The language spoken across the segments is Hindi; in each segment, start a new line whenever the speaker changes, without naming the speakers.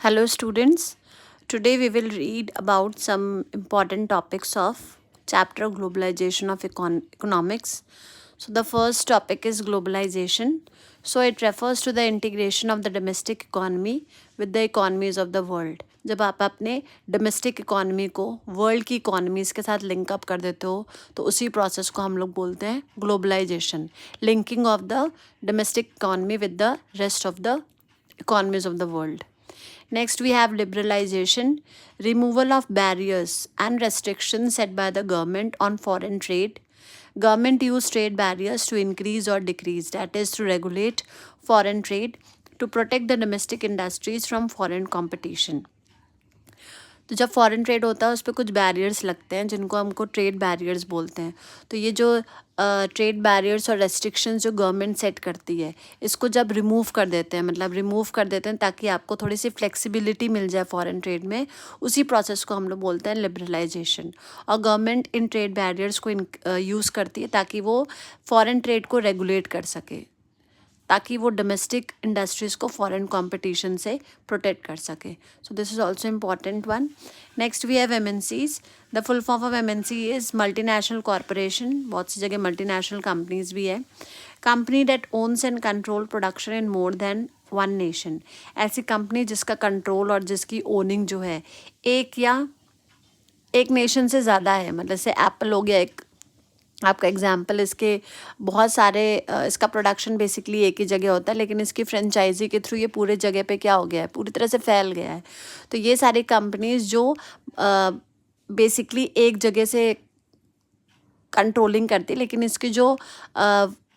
Hello students, today we will read about some important topics of chapter globalization of economics. So the first topic is globalization. So it refers to the integration of the domestic economy with the economies of the world. जब आप अपने डोमेस्टिक इकोनॉमी को वर्ल्ड की इकोनॉमीज़ के साथ लिंक अप कर देते हो तो उसी प्रोसेस को हम लोग बोलते हैं globalisation, linking of the domestic economy with the rest of the economies of the world. Next, we have liberalization, removal of barriers and restrictions set by the government on foreign trade. Government use trade barriers to increase or decrease, that is, to regulate foreign trade to protect the domestic industries from foreign competition. तो जब फॉरेन ट्रेड होता है उस पर कुछ बैरियर्स लगते हैं जिनको हमको ट्रेड बैरियर्स बोलते हैं. तो ये जो ट्रेड बैरियर्स और रेस्ट्रिक्शंस जो गवर्नमेंट सेट करती है इसको जब रिमूव कर देते हैं, मतलब रिमूव कर देते हैं ताकि आपको थोड़ी सी फ्लेक्सिबिलिटी मिल जाए फॉरेन ट्रेड में, उसी प्रोसेस को हम लोग बोलते हैं लिबरलाइजेशन. और गवर्नमेंट इन ट्रेड बैरियर्स को यूज़ करती है ताकि वो फॉरेन ट्रेड को रेगुलेट कर सके, ताकि वो डोमेस्टिक इंडस्ट्रीज़ को फॉरेन कंपटीशन से प्रोटेक्ट कर सके. So this is also important one. Next we have MNCs. The full form of MNC is multinational corporation. बहुत सी जगह मल्टीनेशनल कंपनीज भी है. Company that owns and control production in more than one nation. ऐसी कंपनी जिसका कंट्रोल और जिसकी ओनिंग जो है एक नेशन से ज़्यादा है. मतलब जैसे एप्पल हो गया एक आपका एग्जाम्पल. इसके बहुत सारे इसका प्रोडक्शन बेसिकली एक ही जगह होता है, लेकिन इसकी फ्रेंचाइजी के थ्रू ये पूरे जगह पे क्या हो गया है, पूरी तरह से फैल गया है. तो ये सारी कंपनीज जो बेसिकली एक जगह से कंट्रोलिंग करती है, लेकिन इसकी जो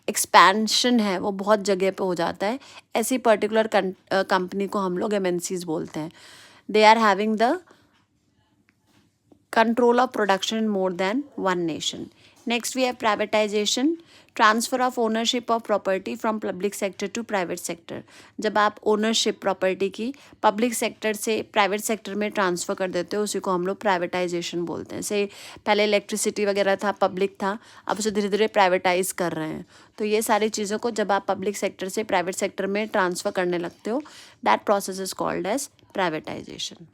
एक्सपेंशन है वो बहुत जगह पे हो जाता है, ऐसी पर्टिकुलर कंपनी को हम लोग एमएनसीज बोलते हैं. They are having the control of production in more than one nation. Next, we have privatization, transfer of ownership of property from public sector to private sector. जब आप ओनरशिप प्रॉपर्टी की पब्लिक सेक्टर से प्राइवेट सेक्टर में ट्रांसफ़र कर देते हो उसी को हम लोग प्राइवेटाइजेशन बोलते हैं. से पहले इलेक्ट्रिसिटी वगैरह था, पब्लिक था, अब उसे धीरे धीरे प्राइवेटाइज कर रहे हैं. तो ये सारी चीज़ों को जब आप पब्लिक सेक्टर से प्राइवेट सेक्टर में ट्रांसफ़र करने लगते हो, that process is called as privatisation.